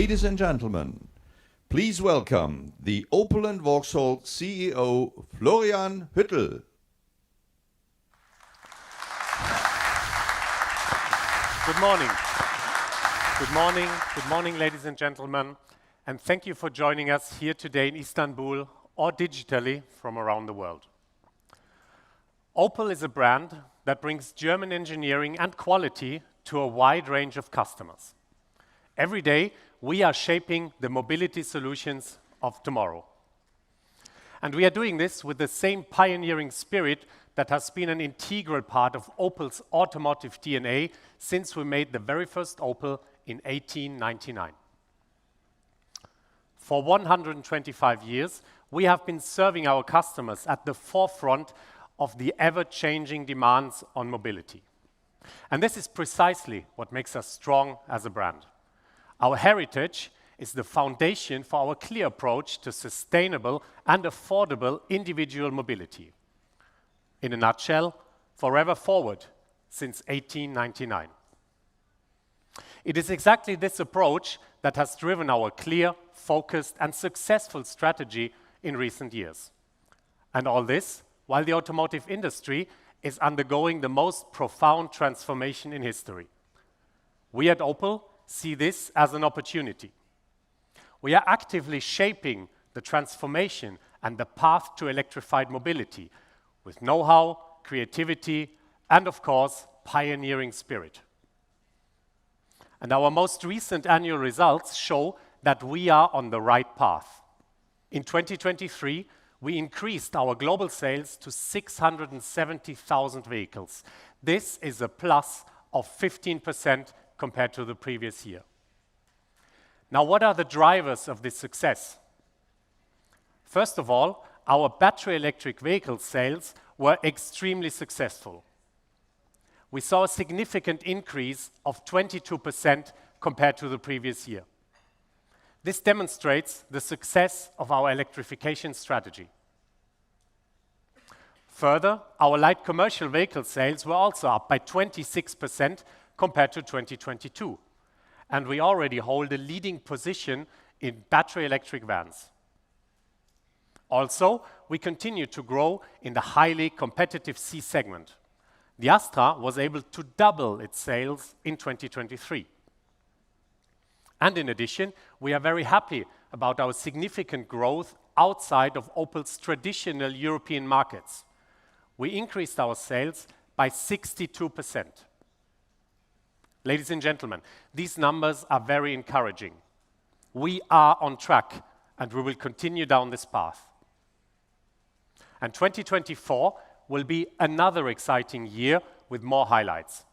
Ladies and gentlemen, please welcome the Opel and Vauxhall CEO Florian Huettl. Good morning. Good morning. Good morning, ladies and gentlemen, and thank you for joining us here today in Istanbul or digitally from around the world. Opel is a brand that brings German engineering and quality to a wide range of customers. Every day, we are shaping the mobility solutions of tomorrow. And we are doing this with the same pioneering spirit that has been an integral part of Opel's automotive DNA since we made the very first Opel in 1899. For 125 years, we have been serving our customers at the forefront of the ever-changing demands on mobility. And this is precisely what makes us strong as a brand. Our heritage is the foundation for our clear approach to sustainable and affordable individual mobility. In a nutshell, forever forward since 1899. It is exactly this approach that has driven our clear, focused, and successful strategy in recent years. And all this while the automotive industry is undergoing the most profound transformation in history. We at Opel see this as an opportunity. We are actively shaping the transformation and the path to electrified mobility with know-how, creativity, and of course, pioneering spirit. And our most recent annual results show that we are on the right path. In 2023, we increased our global sales to 670,000 vehicles. This is a plus of 15% compared to the previous year. Now, what are the drivers of this success? First of all, our battery electric vehicle sales were extremely successful. We saw a significant increase of 22% compared to the previous year. This demonstrates the success of our electrification strategy. Further, our light commercial vehicle sales were also up by 26% compared to 2022, and we already hold a leading position in battery electric vans. Also, we continue to grow in the highly competitive C segment. The Astra was able to double its sales in 2023. And in addition, we are very happy about our significant growth outside of Opel's traditional European markets. We increased our sales by 62%. Ladies and gentlemen, these numbers are very encouraging. We are on track, and we will continue down this path. And 2024 will be another exciting year with more highlights.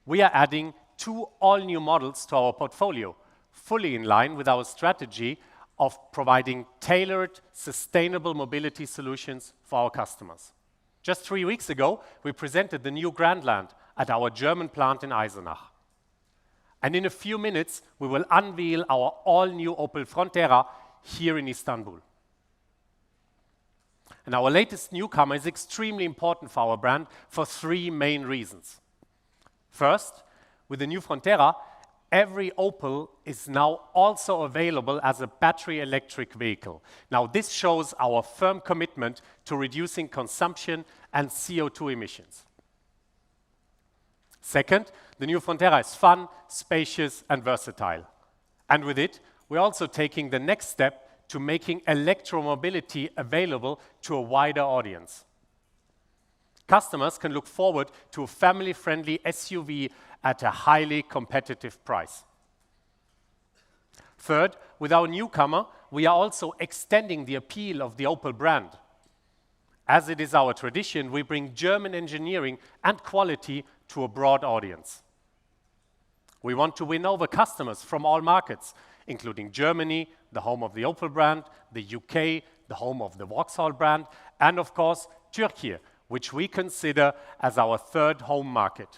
We are adding 2 all-new models to our portfolio, fully in line with our strategy of providing tailored, sustainable mobility solutions for our customers. Just 3 weeks ago, we presented the new Grandland at our German plant in Eisenach. And in a few minutes, we will unveil our all-new Opel Frontera here in Istanbul. And our latest newcomer is extremely important for our brand for 3 main reasons. First, with the new Frontera, every Opel is now also available as a battery electric vehicle. Now, this shows our firm commitment to reducing consumption and CO2 emissions. Second, the new Frontera is fun, spacious, and versatile. And with it, we're also taking the next step to making electromobility available to a wider audience. Customers can look forward to a family-friendly SUV at a highly competitive price. Third, with our newcomer, we are also extending the appeal of the Opel brand. As it is our tradition, we bring German engineering and quality to a broad audience. We want to win over customers from all markets, including Germany, the home of the Opel brand, the UK, the home of the Vauxhall brand, and of course, Turkey, which we consider as our third home market.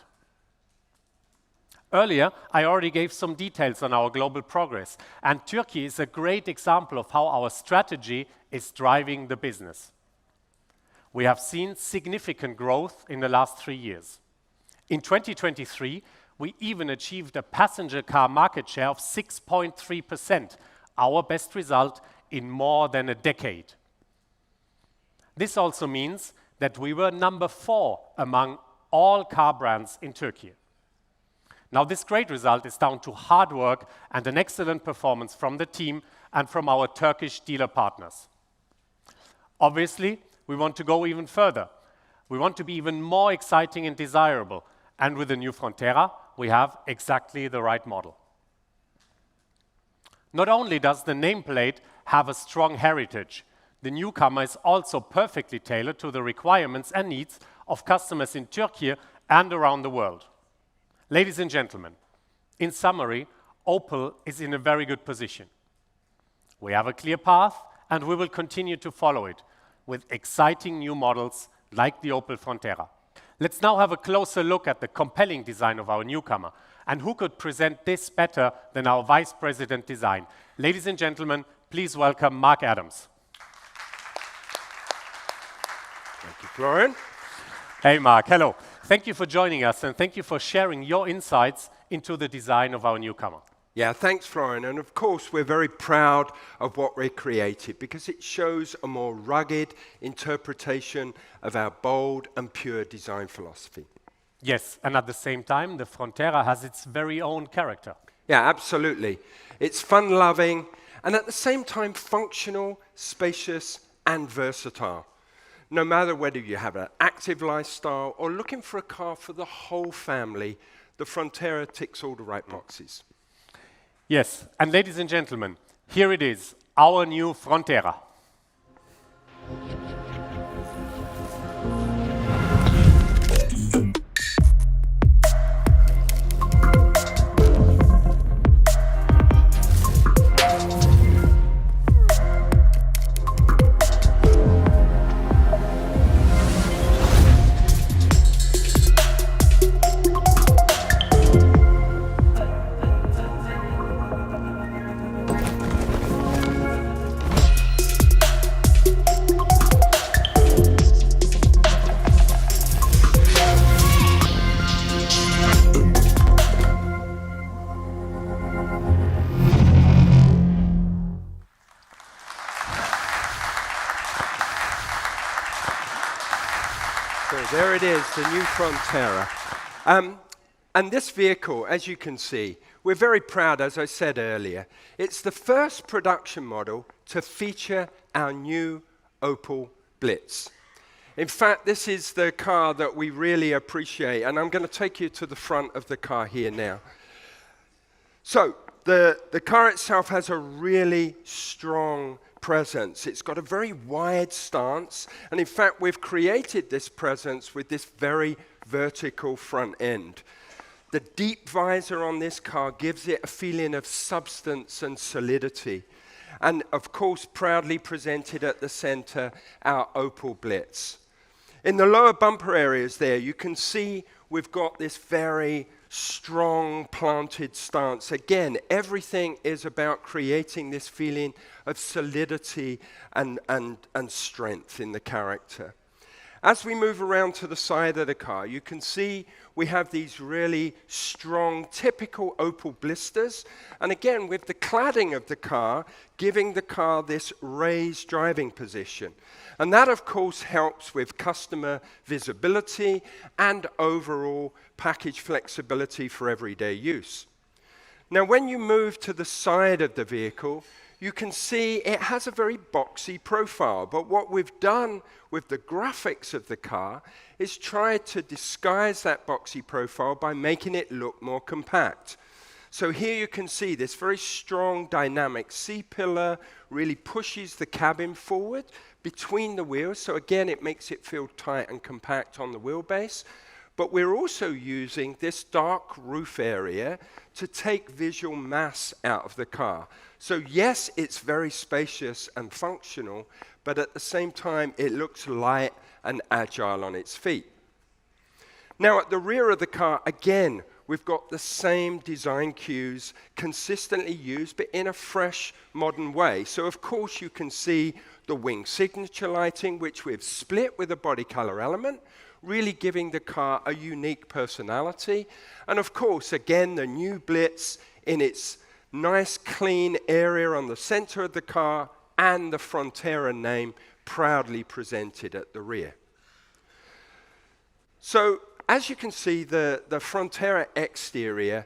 Earlier, I already gave some details on our global progress, and Turkey is a great example of how our strategy is driving the business. We have seen significant growth in the last 3 years. In 2023, We even achieved a passenger car market share of 6.3%, our best result in more than a decade. This also means that we were number 4 among all car brands in Turkey. Now, this great result is down to hard work and an excellent performance from the team and from our Turkish dealer partners. Obviously, we want to go even further. We want to be even more exciting and desirable. And with the new Frontera, we have exactly the right model. Not only does the nameplate have a strong heritage, the newcomer is also perfectly tailored to the requirements and needs of customers in Turkey and around the world. Ladies and gentlemen, in summary, Opel is in a very good position. We have a clear path, and we will continue to follow it with exciting new models like the Opel Frontera. Let's now have a closer look at the compelling design of our newcomer. And who could present this better than our Vice President Design? Ladies and gentlemen, please welcome Mark Adams. Thank you, Florian. Hey, Mark. Hello. Thank you for joining us, and thank you for sharing your insights into the design of our newcomer. Yeah, thanks, Florian. And of course, we're very proud of what we created because it shows a more rugged interpretation of our bold and pure design philosophy. Yes, and at the same time, the Frontera has its very own character. Yeah, absolutely. It's fun-loving and at the same time functional, spacious, and versatile. No matter whether you have an active lifestyle or looking for a car for the whole family, the Frontera ticks all the right boxes. Yes, and ladies and gentlemen, here it is, our new Frontera. So there it is, the new Frontera. And this vehicle, as you can see, we're very proud, as I said earlier. It's the first production model to feature our new Opel Blitz. In fact, this is the car that we really appreciate, and I'm going to take you to the front of the car here now. So the car itself has a really strong presence. It's got a very wide stance, and in fact, we've created this presence with this very vertical front end. The deep visor on this car gives it a feeling of substance and solidity. And of course, proudly presented at the center, our Opel Blitz. In the lower bumper areas there, you can see we've got this very strong planted stance. Again, everything is about creating this feeling of solidity and strength in the character. As we move around to the side of the car, you can see we have these really strong, typical Opel blisters. And again, with the cladding of the car, giving the car this raised driving position. And that, of course, helps with customer visibility and overall package flexibility for everyday use. Now, when you move to the side of the vehicle, you can see it has a very boxy profile, but what we've done with the graphics of the car is try to disguise that boxy profile by making it look more compact. So here you can see this very strong dynamic C-pillar really pushes the cabin forward between the wheels, so again it makes it feel tight and compact on the wheelbase. But we're also using this dark roof area to take visual mass out of the car. So yes, it's very spacious and functional, but at the same time, it looks light and agile on its feet. Now, at the rear of the car, again, we've got the same design cues consistently used, but in a fresh, modern way. So, of course, you can see the wing signature lighting, which we've split with a body color element. really giving the car a unique personality. And of course, again, the new Blitz in its nice clean area on the center of the car, and the Frontera name proudly presented at the rear. So as you can see, the Frontera exterior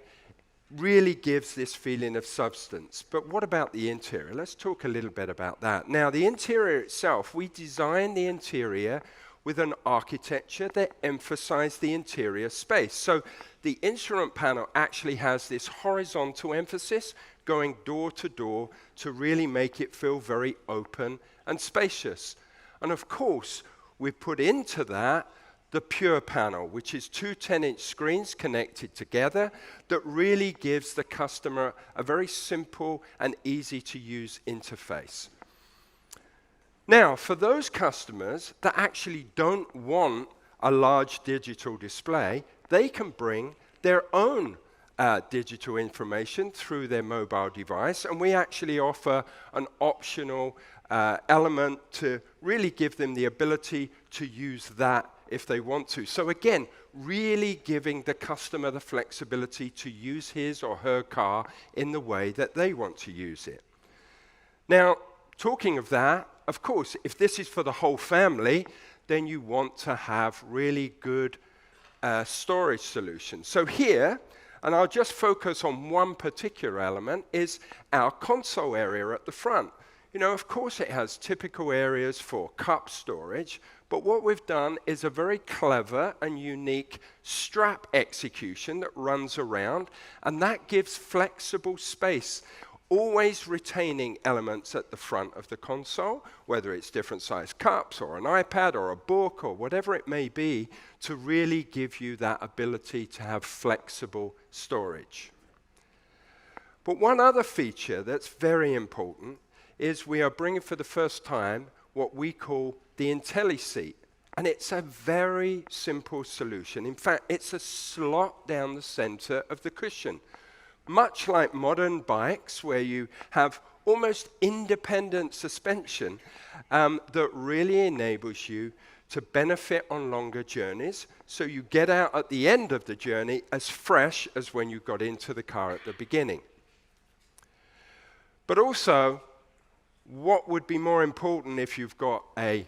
really gives this feeling of substance. But what about the interior? Let's talk a little bit about that. Now, the interior itself, we designed the interior with an architecture that emphasized the interior space. So the instrument panel actually has this horizontal emphasis going door to door to really make it feel very open and spacious. And of course, we put into that the Pure panel, which is two 10-inch screens connected together that really gives the customer a very simple and easy-to-use interface. Now, for those customers that actually don't want a large digital display, they can bring their own digital information through their mobile device, and we actually offer an optional element to really give them the ability to use that if they want to. So again, really giving the customer the flexibility to use his or her car in the way that they want to use it. Now, talking of that, of course, if this is for the whole family, then you want to have really good storage solutions. So here, and I'll just focus on one particular element, is our console area at the front. You know, of course it has typical areas for cup storage, but what we've done is a very clever and unique strap execution that runs around, and that gives flexible space, always retaining elements at the front of the console, whether it's different size cups or an iPad or a book or whatever it may be, to really give you that ability to have flexible storage. But one other feature that's very important is we are bringing for the first time what we call the IntelliSeat. And it's a very simple solution. In fact, it's a slot down the center of the cushion. Much like modern bikes, where you have almost independent suspension that really enables you to benefit on longer journeys, so you get out at the end of the journey as fresh as when you got into the car at the beginning. But also, what would be more important if you've got a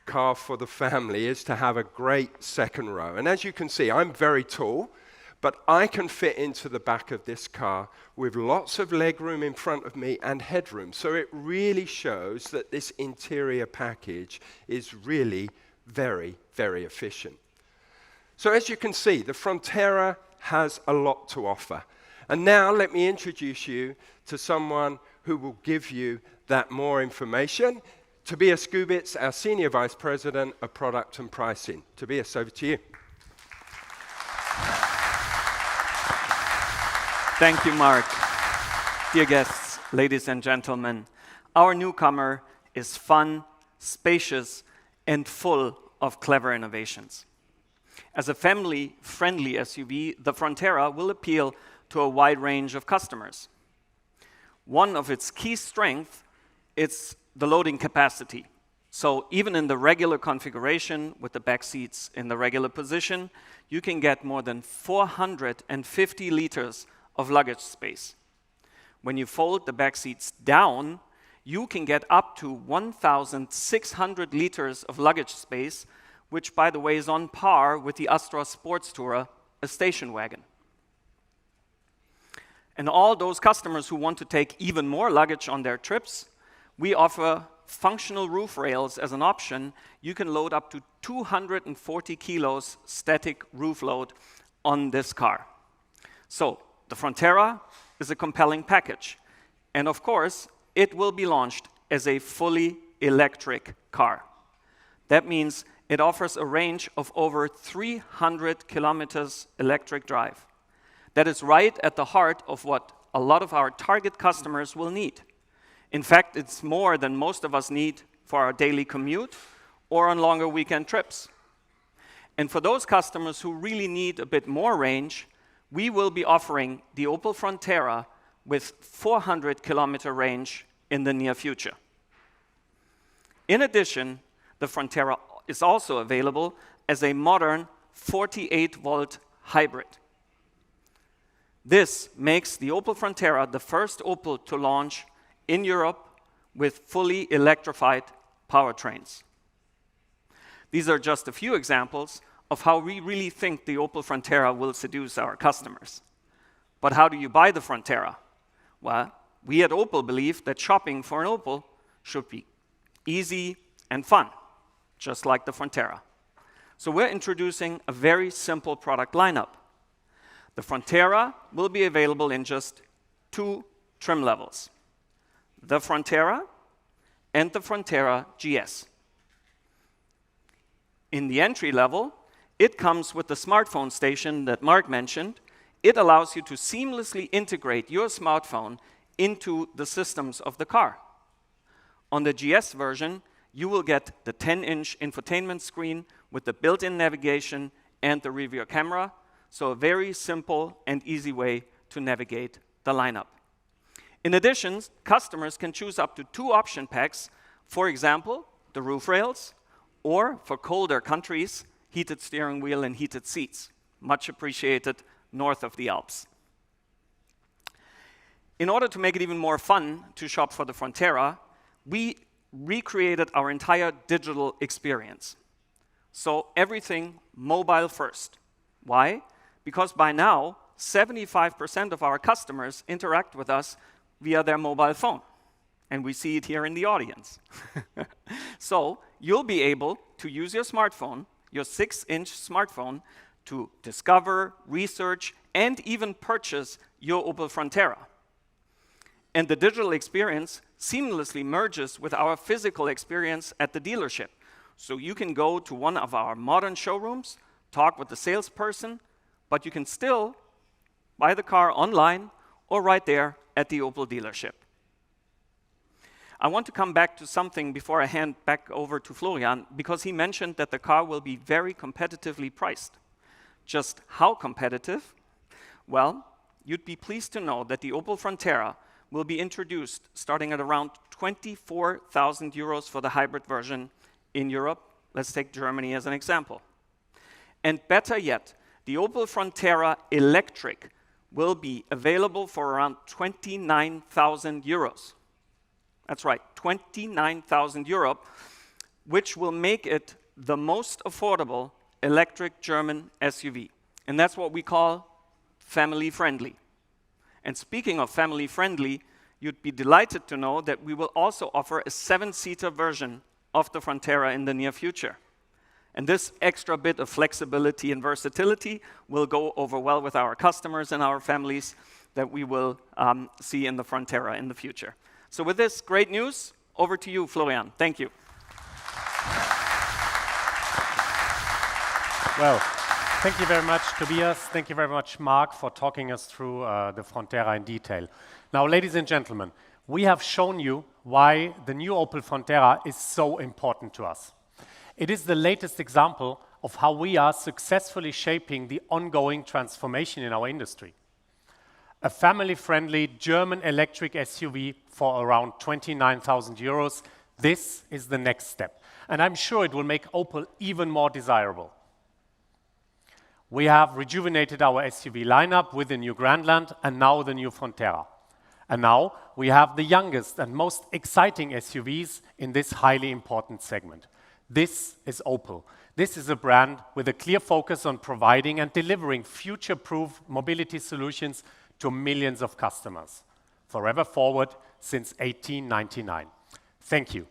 car for the family is to have a great second row. And as you can see, I'm very tall, but I can fit into the back of this car with lots of legroom in front of me and headroom. So it really shows that this interior package is really very, very efficient. So as you can see, the Frontera has a lot to offer. And now let me introduce you to someone who will give you that more information. Tobias Gubitz, our Senior Vice President of Product and Pricing. Tobias, over to you. Thank you, Mark. Dear guests, ladies and gentlemen, our newcomer is fun, spacious, and full of clever innovations. As a family-friendly SUV, the Frontera will appeal to a wide range of customers. One of its key strengths is the loading capacity. So even in the regular configuration with the back seats in the regular position, you can get more than 450 liters of luggage space. When you fold the back seats down, you can get up to 1,600 liters of luggage space, which, by the way, is on par with the Astra Sports Tourer, a station wagon. And all those customers who want to take even more luggage on their trips, we offer functional roof rails as an option. You can load up to 240 kilos static roof load on this car. So the Frontera is a compelling package. And of course, it will be launched as a fully electric car. That means it offers a range of over 300 kilometers electric drive. That is right at the heart of what a lot of our target customers will need. In fact, it's more than most of us need for our daily commute or on longer weekend trips. And for those customers who really need a bit more range, we will be offering the Opel Frontera with 400-kilometer range in the near future. In addition, the Frontera is also available as a modern 48-volt hybrid. This makes the Opel Frontera the first Opel to launch in Europe with fully electrified powertrains. These are just a few examples of how we really think the Opel Frontera will seduce our customers. But how do you buy the Frontera? Well, we at Opel believe that shopping for an Opel should be easy and fun, just like the Frontera. So we're introducing a very simple product lineup. The Frontera will be available in just 2 trim levels: the Frontera and the Frontera GS. In the entry level, it comes with the smartphone station that Mark mentioned. It allows you to seamlessly integrate your smartphone into the systems of the car. On the GS version, you will get the 10-inch infotainment screen with the built-in navigation and the rear camera, so a very simple and easy way to navigate the lineup. In addition, customers can choose up to 2 option packs, for example, the roof rails, or for colder countries, heated steering wheel and heated seats, much appreciated north of the Alps. In order to make it even more fun to shop for the Frontera, we recreated our entire digital experience. So everything mobile first. Why? Because by now, 75% of our customers interact with us via their mobile phone. And we see it here in the audience. So you'll be able to use your smartphone, your 6-inch smartphone, to discover, research, and even purchase your Opel Frontera. And the digital experience seamlessly merges with our physical experience at the dealership. So you can go to one of our modern showrooms, talk with the salesperson, but you can still buy the car online or right there at the Opel dealership. I want to come back to something before I hand back over to Florian, because he mentioned that the car will be very competitively priced. Just how competitive? Well, you'd be pleased to know that the Opel Frontera will be introduced starting at around 24,000 euros for the hybrid version in Europe. Let's take Germany as an example. And better yet, the Opel Frontera Electric will be available for around 29,000 euros. That's right, 29,000 euro, which will make it the most affordable electric German SUV. And that's what we call family-friendly. And speaking of family-friendly, you'd be delighted to know that we will also offer a 7-seater version of the Frontera in the near future. And this extra bit of flexibility and versatility will go over well with our customers and our families that we will see in the Frontera in the future. So with this great news, over to you, Florian. Thank you. Well, thank you very much, Tobias. Thank you very much, Mark, for talking us through the Frontera in detail. Now, ladies and gentlemen, we have shown you why the new Opel Frontera is so important to us. It is the latest example of how we are successfully shaping the ongoing transformation in our industry. A family-friendly German electric SUV for around 29,000 euros. This is the next step. And I'm sure it will make Opel even more desirable. We have rejuvenated our SUV lineup with the new Grandland and now the new Frontera. And now we have the youngest and most exciting SUVs in this highly important segment. This is Opel. This is a brand with a clear focus on providing and delivering future-proof mobility solutions to millions of customers. Forever forward since 1899. Thank you.